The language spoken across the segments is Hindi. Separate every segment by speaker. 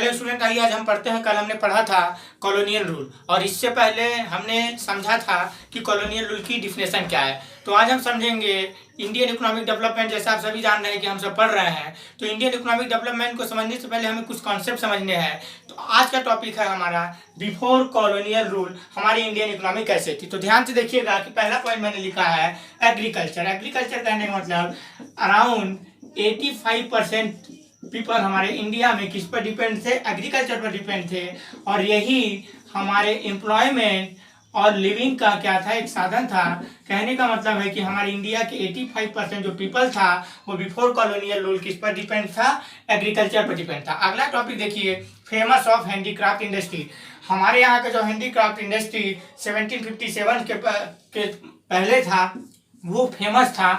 Speaker 1: हेलो स्टूडेंट, आइए आज हम पढ़ते हैं। कल हमने पढ़ा था कॉलोनियल रूल और इससे पहले हमने समझा था कि कॉलोनियल रूल की डिफिनेशन क्या है। तो आज हम समझेंगे इंडियन इकोनॉमिक डेवलपमेंट। जैसा आप सभी जान रहे हैं कि हम सब पढ़ रहे हैं, तो इंडियन इकोनॉमिक डेवलपमेंट को समझने से पहले हमें कुछ कॉन्सेप्ट समझने हैं। तो आज का टॉपिक है हमारा बिफोर कॉलोनियल रूल हमारी इंडियन इकोनॉमी कैसे थी। तो ध्यान से देखिएगा कि पहला पॉइंट मैंने लिखा है एग्रीकल्चर। एग्रीकल्चर कहने का मतलब अराउंड 85% पीपल हमारे इंडिया में किस पर डिपेंड थे? एग्रीकल्चर पर डिपेंड थे। और यही हमारे एम्प्लॉयमेंट और लिविंग का क्या था? एक साधन था। कहने का मतलब है कि हमारे इंडिया के 85% जो पीपल था वो बिफोर कॉलोनियल रूल किस पर डिपेंड था? एग्रीकल्चर पर डिपेंड था। अगला टॉपिक देखिए, फेमस ऑफ हैंडीक्राफ्ट इंडस्ट्री। हमारे यहाँ का जो हैंडीक्राफ्ट इंडस्ट्री 1757 के पहले था, वो फेमस था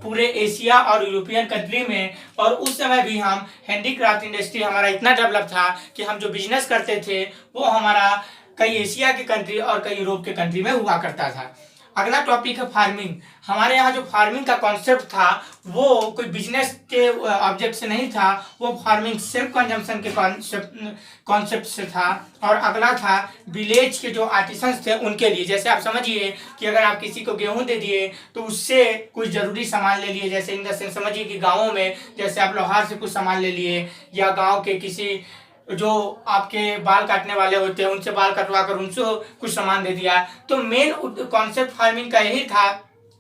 Speaker 1: पूरे एशिया और यूरोपियन कंट्री में। और उस समय भी हम हैंडीक्राफ्ट इंडस्ट्री हमारा इतना डेवलप था कि हम जो बिजनेस करते थे वो हमारा कई एशिया के कंट्री और कई यूरोप के कंट्री में हुआ करता था। अगला टॉपिक है फार्मिंग। हमारे यहाँ जो फार्मिंग का कॉन्सेप्ट था वो कोई बिजनेस के ऑब्जेक्ट से नहीं था, वो फार्मिंग सेल्फ कंजम्पशन के कॉन्सेप्ट से था। और अगला था विलेज के जो आर्टिसंस थे उनके लिए। जैसे आप समझिए कि अगर आप किसी को गेहूं दे दिए तो उससे कुछ जरूरी सामान ले लिए, जैसे इन द सेंस समझिए कि गाँवों में जैसे आप लोहार से कुछ सामान ले लिए, या गाँव के किसी जो आपके बाल काटने वाले होते हैं उनसे बाल कटवा कर उनसे कुछ सामान दे दिया। तो मेन कॉन्सेप्ट फार्मिंग का यही था,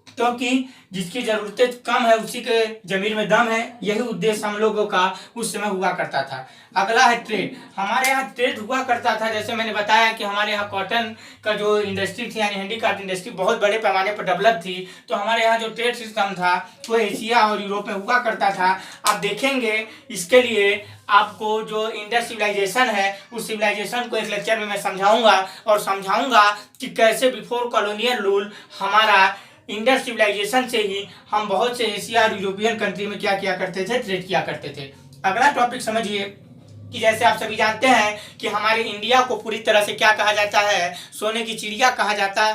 Speaker 1: क्योंकि जिसकी जरूरतें कम है उसी के जमीन में दम है। यही उद्देश्य हम लोगों का उस समय हुआ करता था। अगला है ट्रेड। हमारे यहाँ ट्रेड हुआ करता था। जैसे मैंने बताया कि हमारे यहाँ कॉटन का जो इंडस्ट्री थी यानी हैंडीक्राफ्ट इंडस्ट्री बहुत बड़े पैमाने पर डेवलप थी। तो हमारे यहाँ जो ट्रेड सिस्टम था वो एशिया और यूरोप में हुआ करता था। आप देखेंगे इसके लिए आपको जो इंडस सिविलाइजेशन है उस सिविलाइजेशन को एक लेक्चर में मैं समझाऊंगा और समझाऊंगा कि कैसे बिफोर कॉलोनियल रूल हमारा इंडस सिविलाइजेशन से ही हम बहुत से एशिया और यूरोपियन कंट्री में क्या किया करते थे? ट्रेड किया करते थे। अगला टॉपिक समझिए कि जैसे आप सभी जानते हैं कि हमारे इंडिया को पूरी तरह से क्या कहा जाता है? सोने की चिड़िया कहा जाता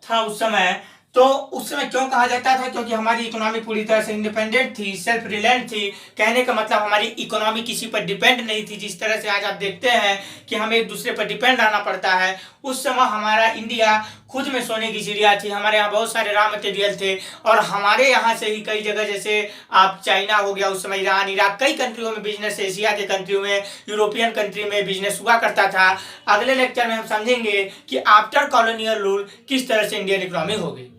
Speaker 1: था उस समय। तो उस समय क्यों कहा जाता था? क्योंकि हमारी इकोनॉमी पूरी तरह से इंडिपेंडेंट थी, सेल्फ रिलायंट थी। कहने का मतलब हमारी इकोनॉमी किसी पर डिपेंड नहीं थी। जिस तरह से आज आप देखते हैं कि हमें एक दूसरे पर डिपेंड रहना पड़ता है, उस समय हमारा इंडिया खुद में सोने की चिड़िया थी। हमारे यहाँ बहुत सारे रॉ मटेरियल थे और हमारे यहाँ से ही कई जगह, जैसे आप चाइना हो गया उस समय, ईरान, इराक, कई कंट्रियों में बिजनेस, एशिया के कंट्रियों में, यूरोपियन कंट्री में बिजनेस हुआ करता था। अगले लेक्चर में हम समझेंगे कि आफ्टर कॉलोनियल रूल किस तरह से इंडियन इकोनॉमी होगी।